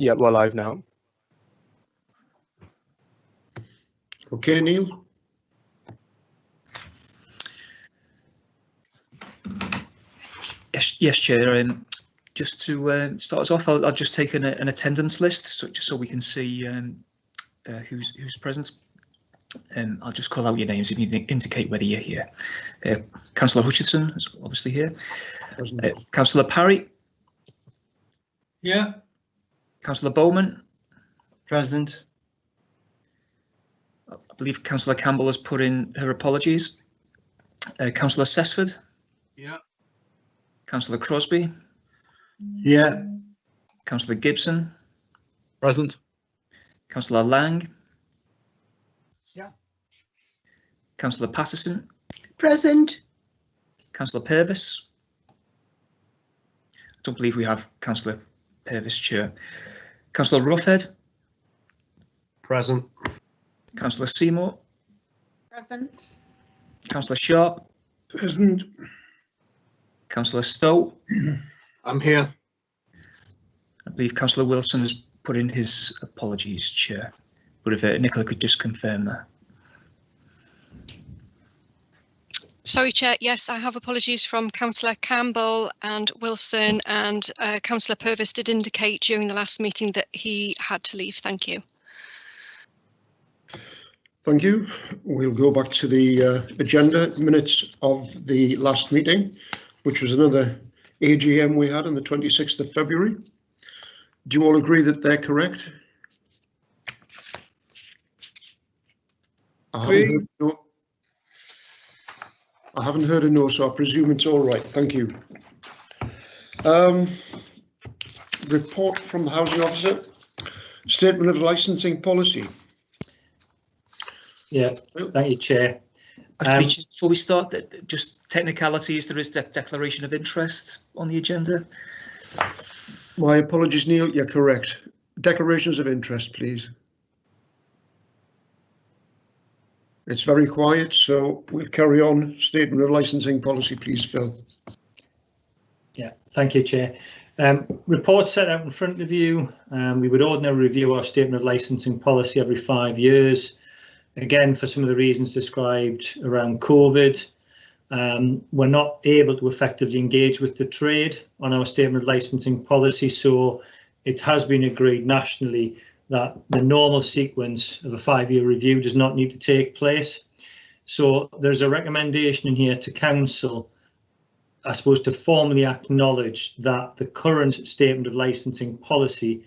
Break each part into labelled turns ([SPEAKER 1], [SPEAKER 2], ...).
[SPEAKER 1] Yeah, we're live now.
[SPEAKER 2] Okay, Neil.
[SPEAKER 3] Yes, Chair. Just to start us off, I'll just take an attendance list, just so we can see who's present. I'll just call out your names if you indicate whether you're here. Councillor Hutchinson is obviously here. Councillor Parry.
[SPEAKER 4] Yeah.
[SPEAKER 3] Councillor Bowman.
[SPEAKER 4] Present.
[SPEAKER 3] I believe Councillor Campbell has put in her apologies. Councillor Sesford.
[SPEAKER 4] Yeah.
[SPEAKER 3] Councillor Crosby.
[SPEAKER 4] Yeah.
[SPEAKER 3] Councillor Gibson.
[SPEAKER 1] Present.
[SPEAKER 3] Councillor Lang.
[SPEAKER 4] Yeah.
[SPEAKER 3] Councillor Patterson.
[SPEAKER 5] Present.
[SPEAKER 3] Councillor Purvis. I don't believe we have Councillor Purvis, Chair. Councillor Roughhead.
[SPEAKER 1] Present.
[SPEAKER 3] Councillor Seymour.
[SPEAKER 5] Present.
[SPEAKER 3] Councillor Sharp.
[SPEAKER 2] Present.
[SPEAKER 3] Councillor Stowe.
[SPEAKER 2] I'm here.
[SPEAKER 3] I believe Councillor Wilson has put in his apologies, Chair. But if Nicola could just confirm that.
[SPEAKER 6] Sorry, Chair. Yes, I have apologies from Councillor Campbell and Wilson, and Councillor Purvis did indicate during the last meeting that he had to leave. Thank you.
[SPEAKER 2] Thank you. We'll go back to the agenda minutes of the last meeting, which was another AGM we had on the 26th of February. Do you all agree that they're correct? I haven't heard a no, so I presume it's all right. Thank you. Report from the Housing Officer. Statement of licensing policy.
[SPEAKER 7] Yeah, thank you, Chair.
[SPEAKER 3] Actually, before we start, just technicalities, there is a declaration of interest on the agenda.
[SPEAKER 2] My apologies, Neil. You're correct. Declarations of interest, please. It's very quiet, so we'll carry on. Statement of licensing policy, please, Phil.
[SPEAKER 7] Yeah, thank you, Chair. Report set out in front of you. We would ordinarily review our statement of licensing policy every 5 years. Again, for some of the reasons described around COVID, we're not able to effectively engage with the trade on our statement of licensing policy, so it has been agreed nationally that the normal sequence of a 5-year review does not need to take place. So there's a recommendation in here to Council, I suppose, to formally acknowledge that the current statement of licensing policy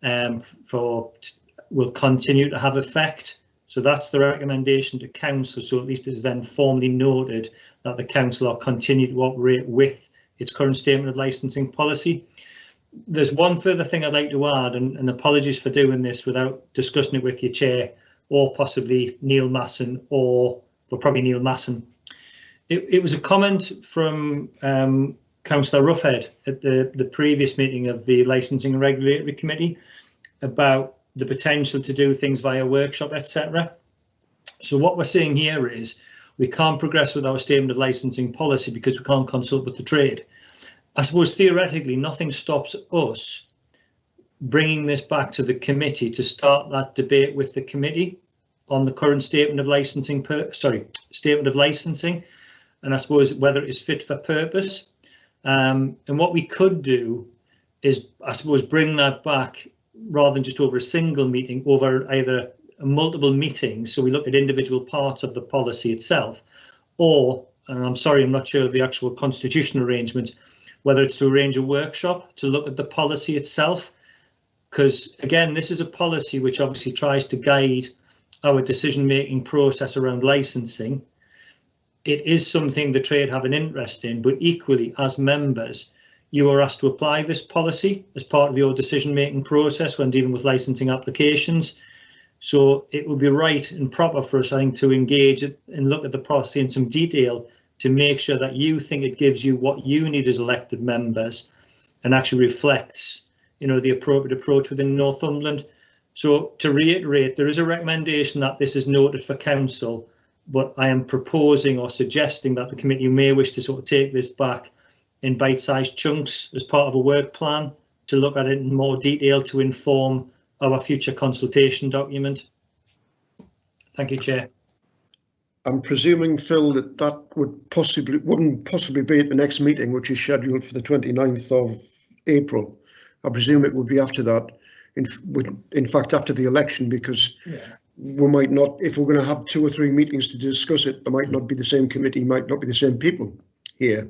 [SPEAKER 7] will continue to have effect. So that's the recommendation to Council, so at least it's then formally noted that the Council are continuing to operate with its current statement of licensing policy. There's one further thing I'd like to add, and apologies for doing this without discussing it with your Chair, or possibly Neil Masson, well, probably Neil Masson. It was a comment from Councillor Roughhead at the previous meeting of the Licensing and Regulatory Committee about the potential to do things via workshop, etc. So what we're saying here is we can't progress with our statement of licensing policy because we can't consult with the trade. I suppose theoretically nothing stops us bringing this back to the committee to start that debate with the committee on the current statement of licensing, and I suppose whether it is fit for purpose. And what we could do is, I suppose, bring that back rather than just over a single meeting, over either multiple meetings, so we look at individual parts of the policy itself, or, and I'm sorry, I'm not sure of the actual constitutional arrangements, whether it's to arrange a workshop to look at the policy itself, because again, this is a policy which obviously tries to guide our decision-making process around licensing. It is something the trade have an interest in, but equally as members, you are asked to apply this policy as part of your decision-making process when dealing with licensing applications. So it would be right and proper for us, I think, to engage and look at the policy in some detail to make sure that you think it gives you what you need as elected members and actually reflects, you know, the appropriate approach within Northumberland. So to reiterate, there is a recommendation that this is noted for Council, but I am proposing or suggesting that the committee may wish to sort of take this back in bite-sized chunks as part of a work plan to look at it in more detail to inform our future consultation document. Thank you, Chair.
[SPEAKER 2] I'm presuming, Phil, that wouldn't possibly be at the next meeting, which is scheduled for the 29th of April. I presume it would be after that, in fact, after the election, because we might not, if we're going to have 2 or 3 meetings to discuss it, there might not be the same committee, might not be the same people here.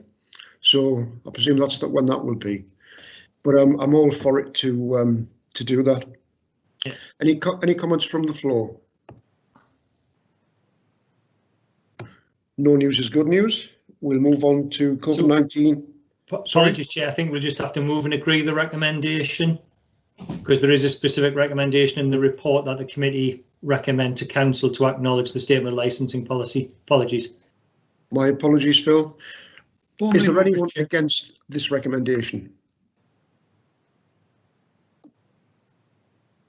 [SPEAKER 2] So I presume that's when that will be. But I'm all for it to do that.
[SPEAKER 7] Yeah.
[SPEAKER 2] Any comments from the floor? No news is good news. We'll move on to COVID-19.
[SPEAKER 7] Apologies, Chair. I think we'll just have to move and agree the recommendation, because there is a specific recommendation in the report that the committee recommend to council to acknowledge the statement of licensing policy. Apologies. My apologies, Phil. Is there anyone against this recommendation?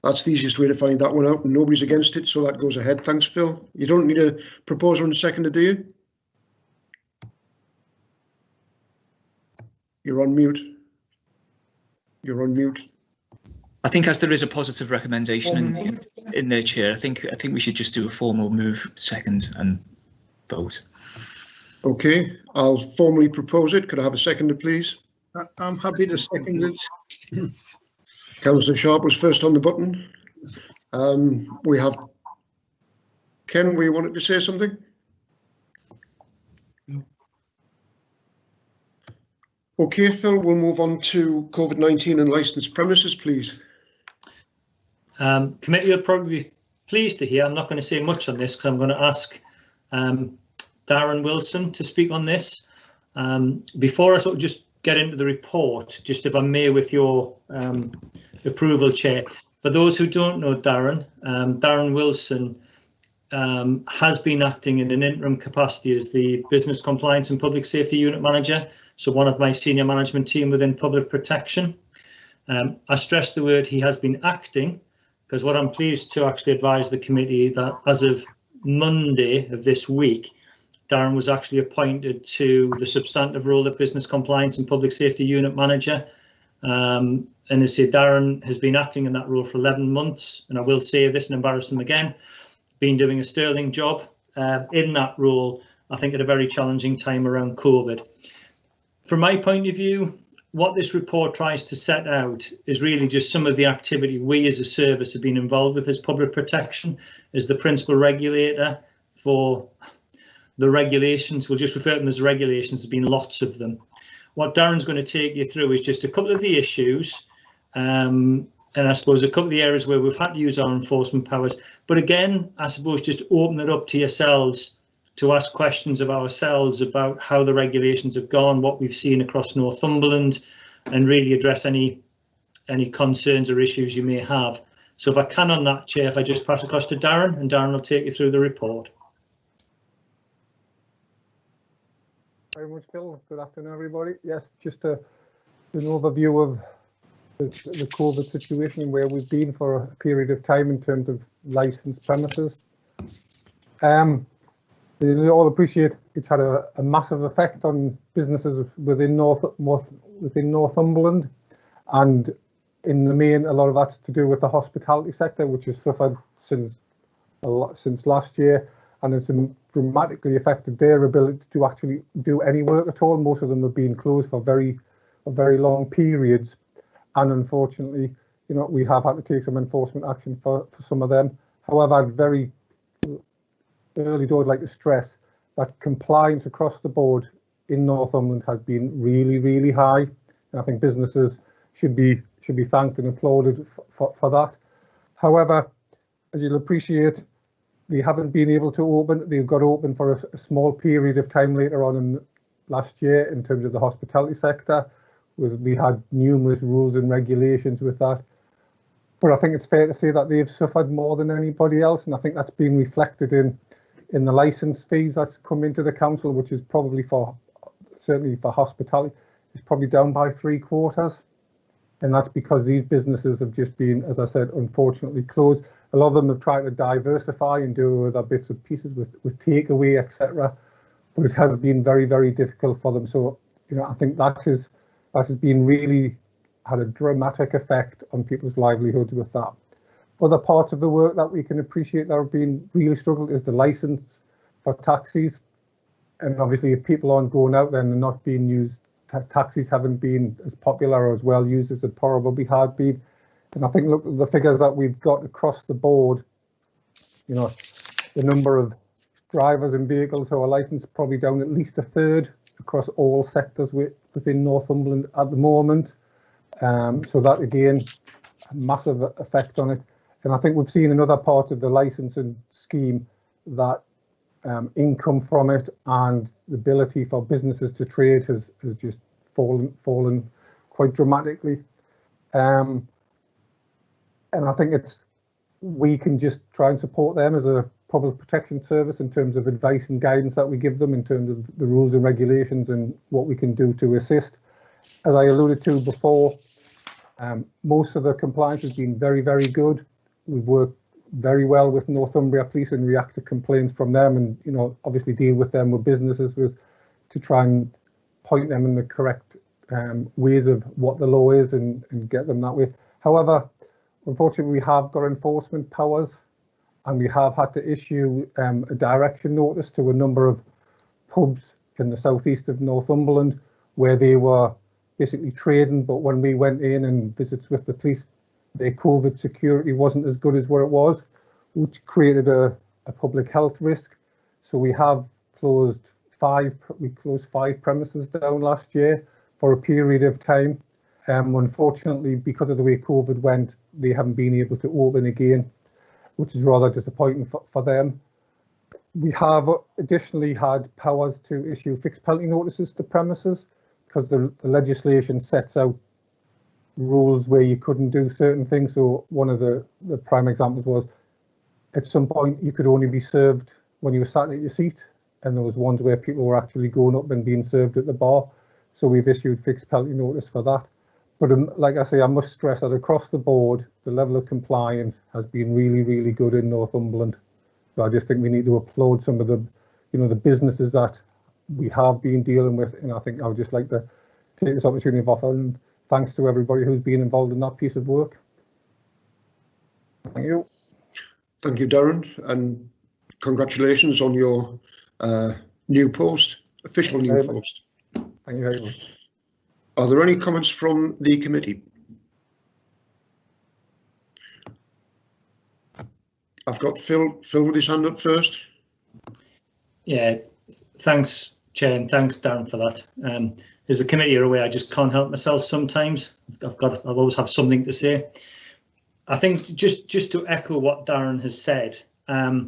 [SPEAKER 7] That's the easiest way to find that one out. Nobody's against it, so that goes ahead. Thanks, Phil. You don't need a proposer and a seconder, do you? You're on mute. You're on mute.
[SPEAKER 3] I think as there is a positive recommendation in there, Chair, I think we should just do a formal move, second, and vote.
[SPEAKER 2] Okay, I'll formally propose it. Could I have a seconder, please?
[SPEAKER 8] I'm happy to second it.
[SPEAKER 2] Councillor Sharp was first on the button. We have Ken, we wanted to say something?
[SPEAKER 8] No.
[SPEAKER 2] Okay, Phil, we'll move on to COVID-19 and licensed premises, please.
[SPEAKER 7] Committee will probably be pleased to hear. I'm not going to say much on this because I'm going to ask Darren Wilson to speak on this. Before I sort of just get into the report, just if I may, with your approval, Chair. For those who don't know Darren, Darren Wilson has been acting in an interim capacity as the Business Compliance and Public Safety Unit Manager, so one of my senior management team within public protection. I stress the word he has been acting, because what I'm pleased to actually advise the committee that as of Monday of this week, Darren was actually appointed to the substantive role of Business Compliance and Public Safety Unit Manager. And as I say, Darren has been acting in that role for 11 months, and I will say this and embarrass him again, been doing a sterling job in that role, I think at a very challenging time around COVID. From my point of view, what this report tries to set out is really just some of the activity we as a service have been involved with as public protection, as the principal regulator for the regulations. We'll just refer to them as regulations. There's been lots of them. What Darren's going to take you through is just a couple of the issues, and I suppose a couple of the areas where we've had to use our enforcement powers. But again, I suppose just open it up to yourselves to ask questions of ourselves about how the regulations have gone, what we've seen across Northumberland, and really address any concerns or issues you may have. So if I can on that, Chair, if I just pass across to Darren, and Darren will take you through the report.
[SPEAKER 9] Very much, Phil. Good afternoon, everybody. Yes, just an overview of the COVID situation, where we've been for a period of time in terms of licensed premises. You all appreciate it's had a massive effect on businesses within Northumberland, and in the main, a lot of that's to do with the hospitality sector, which has suffered since last year, and it's dramatically affected their ability to actually do any work at all. Most of them have been closed for very long periods, and unfortunately, you know, we have had to take some enforcement action for some of them. However, I'd very early doors like to stress that compliance across the board in Northumberland has been really high, and I think businesses should be thanked and applauded for that. However, as you'll appreciate, they haven't been able to open. They've got open for a small period of time later on in last year in terms of the hospitality sector. We had numerous rules and regulations with that. But I think it's fair to say that they've suffered more than anybody else, and I think that's been reflected in the licence fees that's come into the council, which is probably certainly for hospitality, is probably down by 3/4. And that's because these businesses have just been, as I said, unfortunately closed. A lot of them have tried to diversify and do other bits and pieces with takeaway, etc. But it has been very difficult for them. So, you know, I think that has been really had a dramatic effect on people's livelihoods with that. Other parts of the work that we can appreciate that have been really struggled is the license for taxis. And obviously if people aren't going out then they're not being used, taxis haven't been as popular or as well used as they probably had been. And I think look at the figures that we've got across the board, you know, the number of drivers and vehicles who are licensed probably down at least a third across all sectors within Northumberland at the moment. So that again, a massive effect on it. And I think we've seen another part of the licensing scheme that income from it and the ability for businesses to trade has just fallen quite dramatically. And I think we can just try and support them as a public protection service in terms of advice and guidance that we give them in terms of the rules and regulations and what we can do to assist. As I alluded to before, most of the compliance has been very, very good. We've worked very well with Northumbria Police and react to complaints from them, and you know, obviously deal with them with businesses to try and point them in the correct ways of what the law is and get them that way. However, unfortunately, we have got enforcement powers, and we have had to issue a direction notice to a number of pubs in the southeast of Northumberland where they were basically trading, but when we went in and visits with the police, their COVID security wasn't as good as what it was, which created a public health risk. So we have closed five premises down last year for a period of time. Unfortunately, because of the way COVID went, they haven't been able to open again, which is rather disappointing for them. We have additionally had powers to issue fixed penalty notices to premises because the legislation sets out rules where you couldn't do certain things. So one of the prime examples was at some point you could only be served when you were sat at your seat, and there was ones where people were actually going up and being served at the bar. So we've issued fixed penalty notice for that. But like I say, I must stress that across the board, the level of compliance has been really, really good in Northumberland. So I just think we need to applaud some of the, you know, the businesses that we have been dealing with. And I think I would just like to take this opportunity of offering thanks to everybody who's been involved in that piece of work. Thank you.
[SPEAKER 2] Thank you, Darren, and congratulations on your new post, official new post.
[SPEAKER 9] Thank you very much.
[SPEAKER 2] Are there any comments from the committee? I've got Phil with his hand up first.
[SPEAKER 7] Yeah, thanks, Chair, and thanks, Darren, for that. As the committee are aware, I just can't help myself sometimes. I'll always have something to say. I think just to echo what Darren has said, I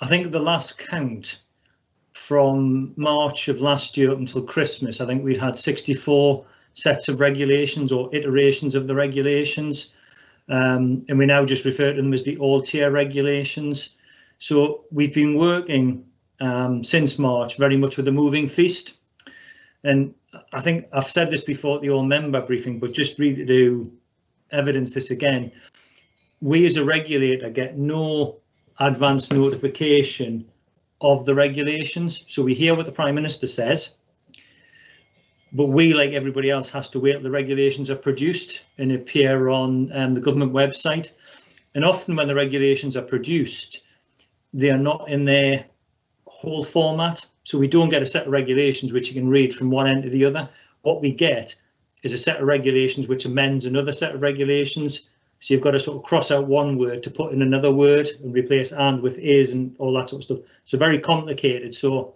[SPEAKER 7] think the last count from March of last year up until Christmas, I think we had 64 sets of regulations or iterations of the regulations, and we now just refer to them as the all-tier regulations. So we've been working since March very much with a moving feast. And I think I've said this before at the all-member briefing, but just really to evidence this again, we as a regulator get no advance notification of the regulations. So we hear what the Prime Minister says, but we, like everybody else, has to wait till the regulations are produced and appear on the government website. And often when the regulations are produced, they are not in their whole format. So we don't get a set of regulations which you can read from one end to the other. What we get is a set of regulations which amends another set of regulations. So you've got to sort of cross out one word to put in another word and replace and with is and all that sort of stuff. So very complicated. So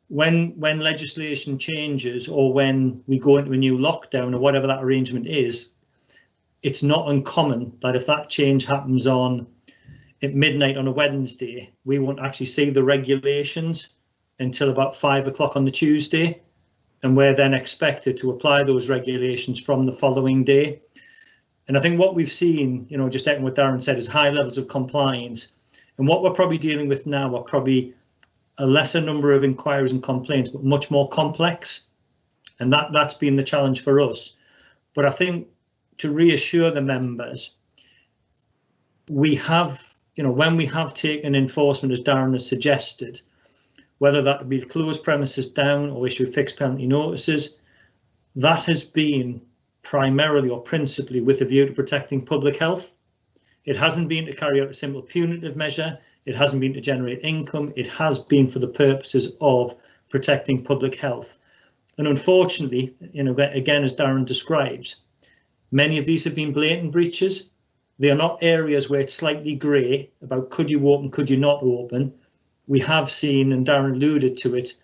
[SPEAKER 7] when legislation changes or when we go into a new lockdown or whatever that arrangement is, it's not uncommon that if that change happens at midnight on a Wednesday, we won't actually see the regulations until about 5 o'clock on the Tuesday, and we're then expected to apply those regulations from the following day. And I think what we've seen, you know, just echoing what Darren said, is high levels of compliance. And what we're probably dealing with now are probably a lesser number of inquiries and complaints, but much more complex. And that's been the challenge for us. But I think to reassure the members, we have, you know, when we have taken enforcement, as Darren has suggested, whether that be close premises down or issue fixed penalty notices, that has been primarily or principally with a view to protecting public health. It hasn't been to carry out a simple punitive measure. It hasn't been to generate income. It has been for the purposes of protecting public health. And unfortunately, again, as Darren describes, many of these have been blatant breaches. They are not areas where it's slightly grey about could you open, could you not open. We have seen, and Darren alluded to it,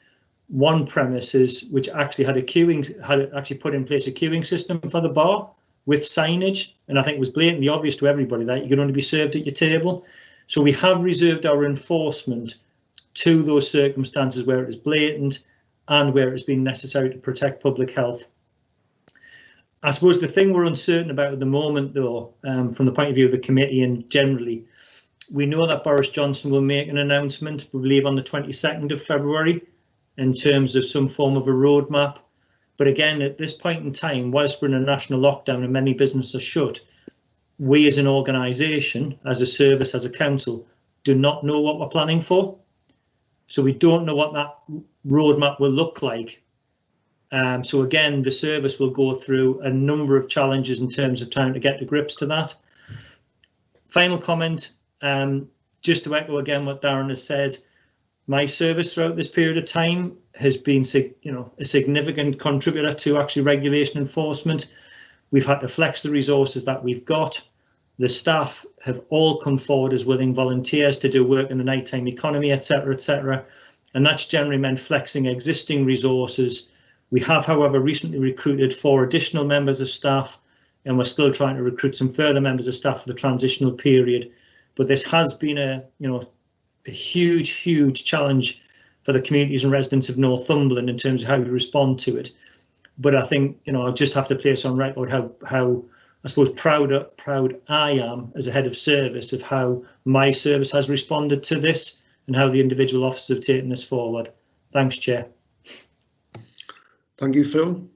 [SPEAKER 7] one premises which actually had actually put in place a queuing system for the bar with signage, and I think it was blatantly obvious to everybody that you could only be served at your table. So we have reserved our enforcement to those circumstances where it is blatant and where it has been necessary to protect public health. I suppose the thing we're uncertain about at the moment, though, from the point of view of the committee and generally, we know that Boris Johnson will make an announcement, we believe on the 22nd of February, in terms of some form of a roadmap. But again, at this point in time, whilst we're in a national lockdown and many businesses are shut, we as an organisation, as a service, as a council, do not know what we're planning for. So we don't know what that roadmap will look like. So again, the service will go through a number of challenges in terms of trying to get to grips to that. Final comment, just to echo again what Darren has said, my service throughout this period of time has been, a significant contributor to actually regulation enforcement. We've had to flex the resources that we've got. The staff have all come forward as willing volunteers to do work in the nighttime economy, etc., etc. And that's generally meant flexing existing resources. We have, however, recently recruited 4 additional members of staff, and we're still trying to recruit some further members of staff for the transitional period. But this has been a huge challenge for the communities and residents of Northumberland in terms of how we respond to it. But I think, I just have to place on record how I suppose proud I am as a head of service of how my service has responded to this and how the individual officers have taken this forward. Thanks, Chair.
[SPEAKER 2] Thank you, Phil.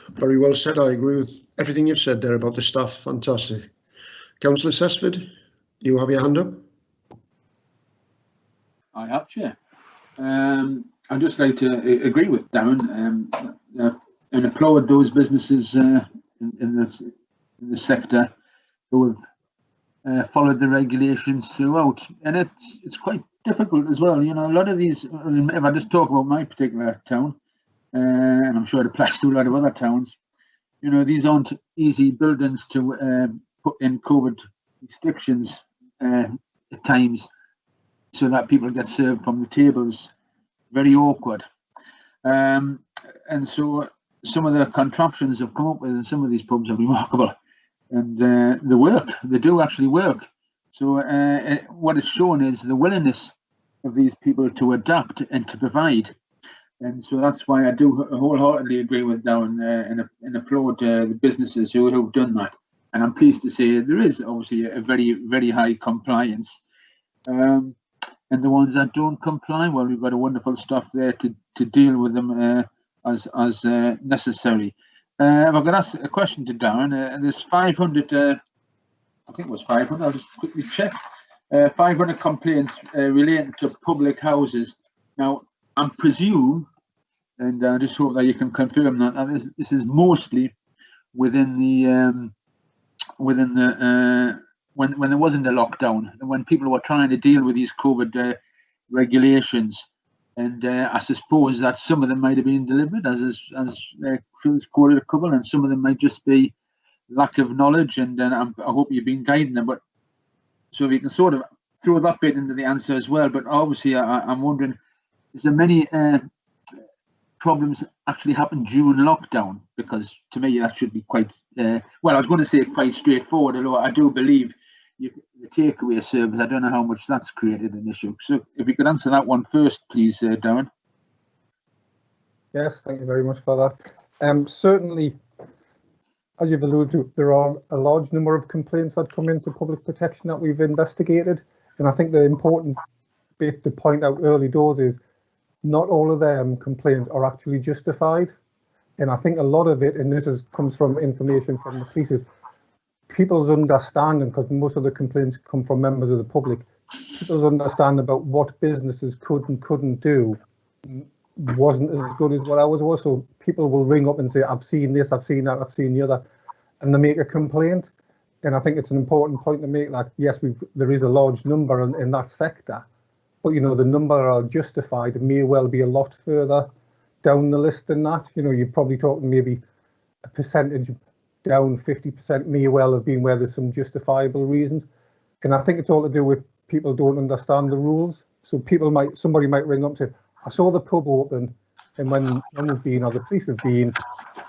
[SPEAKER 2] Very well said. I agree with everything you've said there about the staff. Fantastic. Councillor Sesford, you have your hand up.
[SPEAKER 10] I have, Chair. I'd just like to agree with Darren and applaud those businesses in the sector who have followed the regulations throughout, and it's quite difficult as well. A lot of these, if I just talk about my particular town, and I'm sure it applies to a lot of other towns, these aren't easy buildings to put in COVID restrictions at times, so that people get served from the tables. Very awkward. And so some of the contraptions have come up with in some of these pubs are remarkable, and they work. They do actually work. So what it's shown is the willingness of these people to adapt and to provide. And so that's why I do wholeheartedly agree with Darren and applaud the businesses who have done that. And I'm pleased to say there is obviously a very high compliance. And the ones that don't comply, well, we've got a wonderful staff there to deal with them as necessary. If I could ask a question to Darren, there's 500, I think it was 500, I'll just quickly check, 500 complaints relating to public houses. Now, I presume, and I just hope that you can confirm that this is mostly within the when there wasn't a lockdown, and when people were trying to deal with these COVID regulations, and I suppose that some of them might have been deliberate, as Phil's quoted a couple, and some of them might just be lack of knowledge, and I hope you've been guiding them. But so if you can sort of throw that bit into the answer as well. But obviously, I'm wondering, is there many problems actually happen during lockdown? Because to me, that should be quite well, I was going to say quite straightforward, although I do believe the takeaway service, I don't know how much that's created an issue. So if you could answer that one first, please, Darren.
[SPEAKER 9] Yes, thank you very much for that. Certainly, as you've alluded to, there are a large number of complaints that come into public protection that we've investigated. And I think the important bit to point out early doors is not all of them complaints are actually justified. And I think a lot of it, and this comes from information from the police, is people's understanding, because most of the complaints come from members of the public, people's understanding about what businesses could and couldn't do wasn't as good as what ours was. So people will ring up and say, I've seen this, I've seen that, I've seen the other, and they make a complaint. And I think it's an important point to make that, yes, there is a large number in that sector, but, you know, the number are justified may well be a lot further down the list than that. You know, you're probably talking maybe a percentage down, 50% may well have been where there's some justifiable reasons. And I think it's all to do with people don't understand the rules. So somebody might ring up and say, I saw the pub open, and when we've been, or the police have been,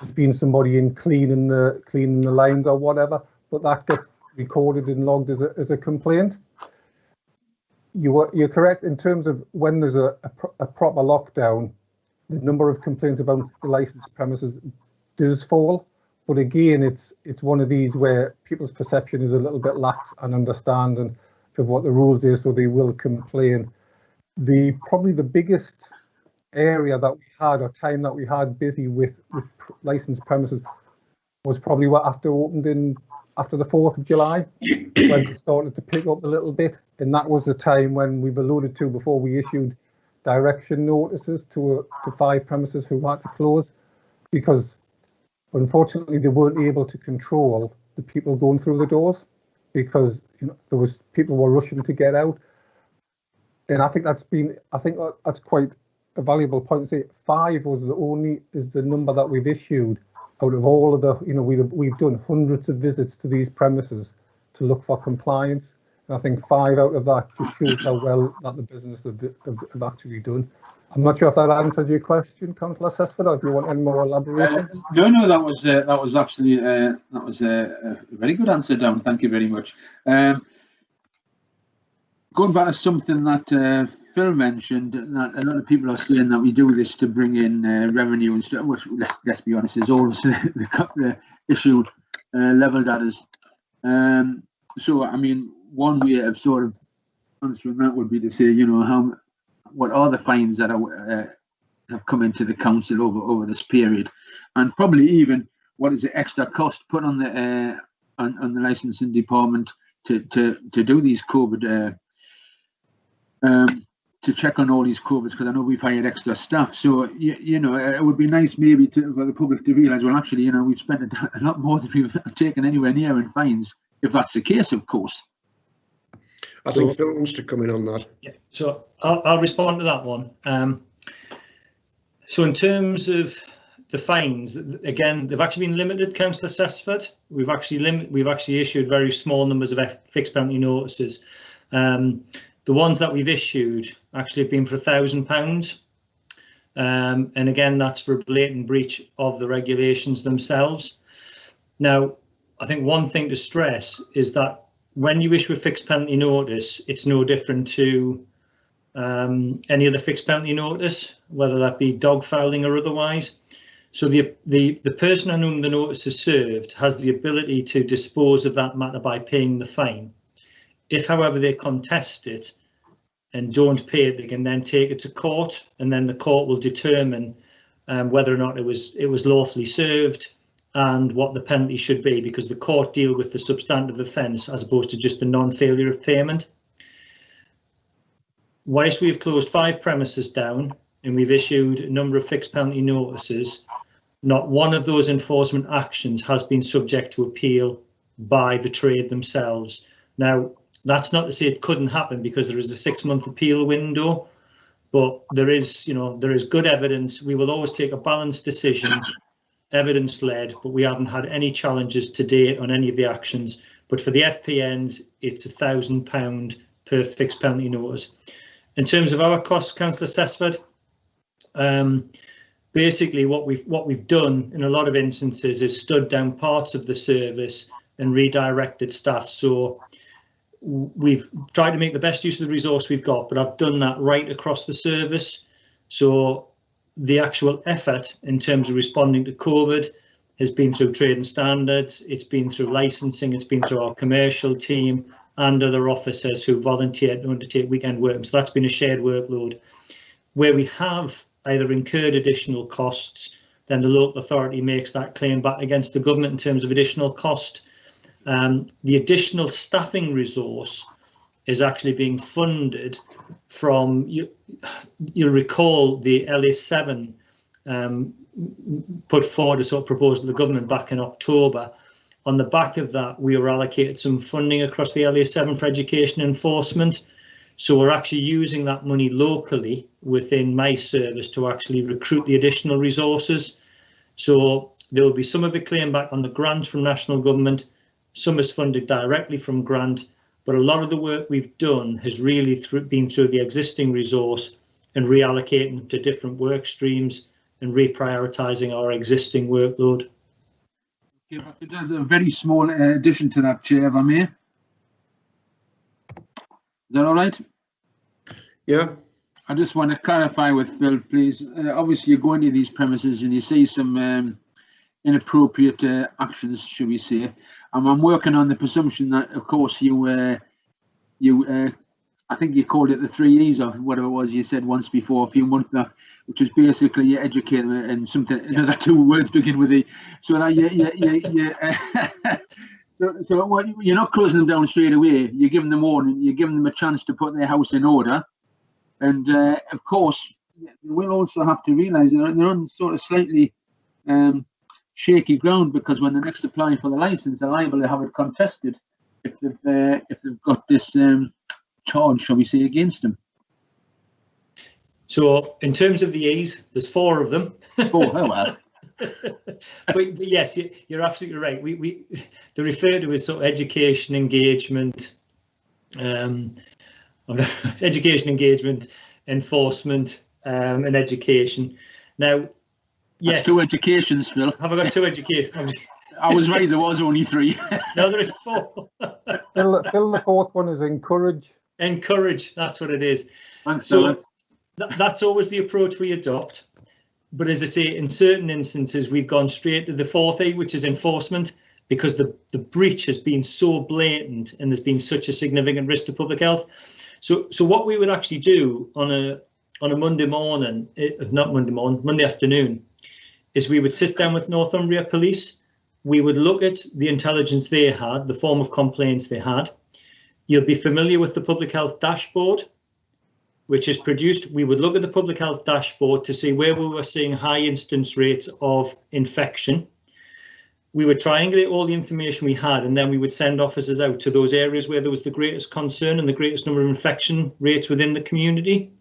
[SPEAKER 9] there's been somebody in cleaning the lines or whatever, but that gets recorded and logged as a complaint. You're correct in terms of when there's a proper lockdown, the number of complaints about the licensed premises does fall. But again, it's one of these where people's perception is a little bit lax and understanding of what the rules is, so they will complain. Probably the biggest area that we had, or time that we had busy with licensed premises, was probably after the 4th of July, when it started to pick up a little bit. And that was the time when we've alluded to before, we issued direction notices to 5 premises who had to close, because unfortunately they weren't able to control the people going through the doors, because, you know, people were rushing to get out. And I think that's quite a valuable point to say. 5 is the number that we've issued out of all of the, you know, we've done hundreds of visits to these premises to look for compliance. And I think 5 out of that just shows how well that the business have actually done. I'm not sure if that answers your question, Councillor Sesford, or if you want any more elaboration.
[SPEAKER 10] No, that was actually a very good answer, Dan. Thank you very much. Going back to something that Phil mentioned, that a lot of people are saying that we do this to bring in revenue and stuff, which, let's be honest, is always the issue levelled at us. So, I mean, one way of sort of answering that would be to say, you know, what are the fines that have come into the council over this period, and probably even what is the extra cost put on the licensing department to do these COVID. To check on all these COVIDs, because I know we've hired extra staff. So, you know, it would be nice maybe for the public to realise, well, actually, you know, we've spent a lot more than we've taken anywhere near in fines, if that's the case, of course.
[SPEAKER 2] I think Phil wants to come in on that.
[SPEAKER 7] Yeah, so I'll respond to that one. So in terms of the fines, again, they've actually been limited, Councillor Sesford. We've actually issued very small numbers of fixed penalty notices. The ones that we've issued actually have been for £1,000. And again, that's for blatant breach of the regulations themselves. Now, I think one thing to stress is that when you issue a fixed penalty notice, it's no different to any other fixed penalty notice, whether that be dog fouling or otherwise. So the person on whom the notice is served has the ability to dispose of that matter by paying the fine. If, however, they contest it and don't pay it, they can then take it to court, and then the court will determine whether or not it was lawfully served and what the penalty should be, because the court deal with the substantive offence as opposed to just the non-failure of payment. Whilst we've closed 5 premises down and we've issued a number of fixed penalty notices, not one of those enforcement actions has been subject to appeal by the trade themselves. Now, that's not to say it couldn't happen, because there is a 6-month appeal window, but there is good evidence. We will always take a balanced decision, evidence-led, but we haven't had any challenges to date on any of the actions. But for the FPNs, it's £1,000 per fixed penalty notice. In terms of our costs, Councillor Sesford, basically what we've done in a lot of instances is stood down parts of the service and redirected staff. So we've tried to make the best use of the resource we've got, but I've done that right across the service. So the actual effort in terms of responding to COVID has been through trade and standards, it's been through licensing, it's been through our commercial team and other officers who volunteered to undertake weekend work. So that's been a shared workload. Where we have either incurred additional costs, then the local authority makes that claim back against the government in terms of additional cost. The additional staffing resource is actually being funded from, you'll recall the LA7 put forward a sort of proposal to the government back in October. On the back of that, we were allocated some funding across the LA7 for education enforcement. So we're actually using that money locally within my service to actually recruit the additional resources. So there will be some of it claimed back on the grant from national government, some is funded directly from grant, but a lot of the work we've done has really been through the existing resource and reallocating to different work streams and reprioritising our existing workload.
[SPEAKER 10] Okay, but there's a very small addition to that, Chair, if I may. Is that all right?
[SPEAKER 2] Yeah.
[SPEAKER 10] I just want to clarify with Phil, please. Obviously, you go into these premises and you see some inappropriate actions, should we say. I'm working on the presumption that, of course, I think you called it the 3 E's or whatever it was you said once before, a few months back, which is basically you educate them and something, another 2 words begin with E. So that so what, you're not closing them down straight away. You're giving them warning. You're giving them a chance to put their house in order. And of course, they will also have to realise they're on sort of slightly shaky ground, because when they next apply for the licence, they're liable to have it contested if they've got this charge, shall we say, against them.
[SPEAKER 7] So in terms of the E's, there's 4 of them.
[SPEAKER 10] Oh, well.
[SPEAKER 7] but yes, you're absolutely right. They refer to as sort of education engagement, enforcement, and education. Now, yes.
[SPEAKER 10] That's 2 educations, Phil.
[SPEAKER 7] Have I got 2 educations?
[SPEAKER 10] I was right, there was only 3.
[SPEAKER 7] No, there is 4.
[SPEAKER 9] Phil, the 4th one is encourage.
[SPEAKER 7] Encourage, that's what it is.
[SPEAKER 10] Thanks,
[SPEAKER 7] so that's always the approach we adopt. But as I say, in certain instances, we've gone straight to the 4th E, which is enforcement, because the breach has been so blatant and there's been such a significant risk to public health. So what we would actually do on a Monday morning, Monday afternoon, is we would sit down with Northumbria Police. We would look at the intelligence they had, the form of complaints they had. You'll be familiar with the public health dashboard, which is produced. We would look at the public health dashboard to see where we were seeing high instance rates of infection. We would triangulate all the information we had, and then we would send officers out to those areas where there was the greatest concern and the greatest number of infection rates within the community.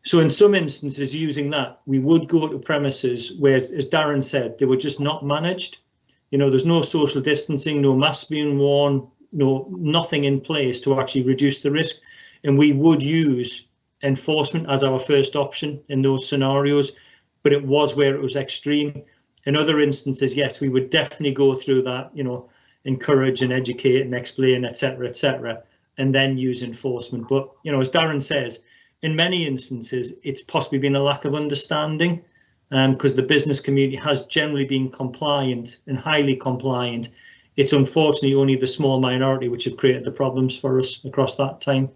[SPEAKER 7] So in some instances, using that, we would go to premises where, as Darren said, they were just not managed. You know, there's no social distancing, no masks being worn, nothing in place to actually reduce the risk. And we would use enforcement as our first option in those scenarios, but it was where it was extreme. In other instances, yes, we would definitely go through that, you know, encourage and educate and explain, etc., and then use enforcement. But, you know, as Darren says, in many instances, it's possibly been a lack of understanding, because the business community has generally been compliant and highly compliant. It's unfortunately only the small minority which have created the problems for us across that time.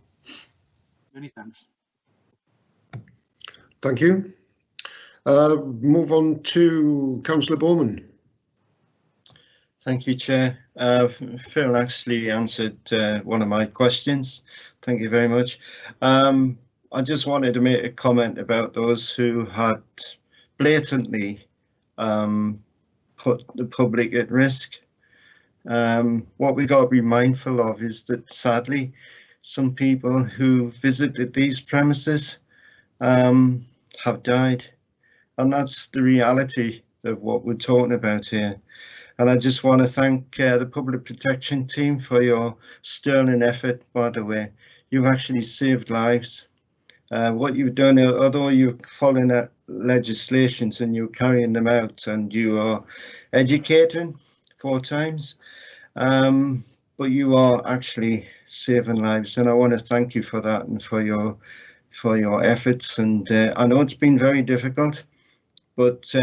[SPEAKER 10] Many thanks.
[SPEAKER 2] Thank you. Move on to Councillor Bowman.
[SPEAKER 4] Thank you, Chair. Phil actually answered one of my questions. Thank you very much. I just wanted to make a comment about those who had blatantly put the public at risk. What we got to be mindful of is that sadly, some people who visited these premises have died, and that's the reality of what we're talking about here. And I just want to thank the Public Protection team for your sterling effort, by the way. You've actually saved lives. What you've done, although you're following legislations and you're carrying them out and you are educating 4 times, but you are actually saving lives, and I want to thank you for that and for your efforts. And I know it's been very difficult, but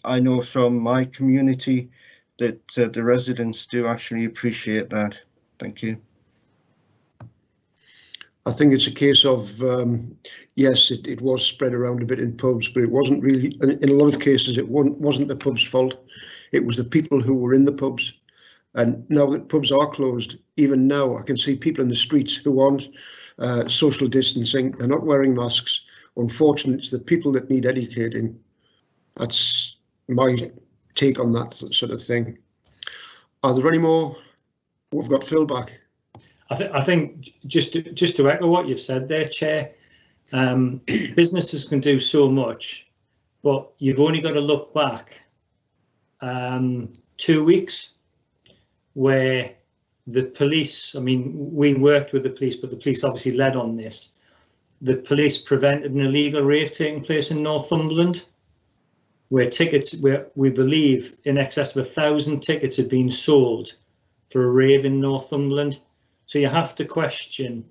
[SPEAKER 4] I know from my community that the residents do actually appreciate that. Thank you.
[SPEAKER 2] I think it's a case of, yes, it was spread around a bit in pubs, but it wasn't really, in a lot of cases, it wasn't the pub's fault. It was the people who were in the pubs. And now that pubs are closed, even now I can see people in the streets who aren't social distancing. They're not wearing masks. Unfortunately, it's the people that need educating. That's my take on that sort of thing. Are there any more? We've got Phil back.
[SPEAKER 7] I think just to echo what you've said there, Chair, businesses can do so much, but you've only got to look back 2 weeks where the police, I mean, we worked with the police, but the police obviously led on this. The police prevented an illegal rave taking place in Northumberland, where we believe in excess of 1,000 tickets had been sold for a rave in Northumberland. So you have to question,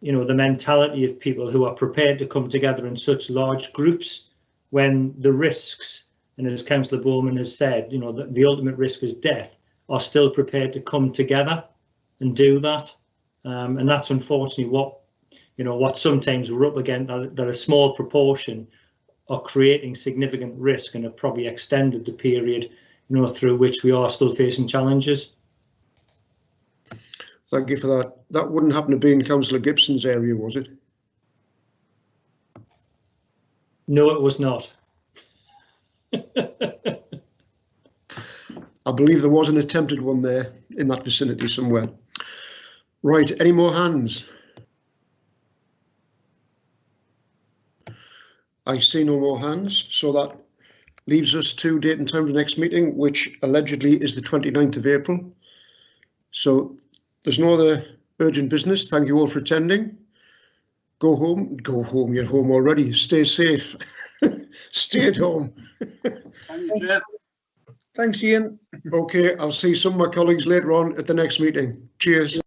[SPEAKER 7] you know, the mentality of people who are prepared to come together in such large groups when the risks, and as Councillor Bowman has said, you know, the ultimate risk is death, are still prepared to come together and do that. And that's unfortunately what sometimes we're up against, that a small proportion are creating significant risk and have probably extended the period, you know, through which we are still facing challenges.
[SPEAKER 2] Thank you for that. That wouldn't happen to be in Councillor Gibson's area, was it?
[SPEAKER 7] No, it was not.
[SPEAKER 2] I believe there was an attempted one there in that vicinity somewhere. Right, any more hands? I see no more hands, so that leaves us to date and time of the next meeting, which allegedly is the 29th of April. So there's no other urgent business. Thank you all for attending. Go home, you're home already. Stay safe. Stay at home.
[SPEAKER 8] Thanks, Ian.
[SPEAKER 2] Okay, I'll see some of my colleagues later on at the next meeting. Cheers.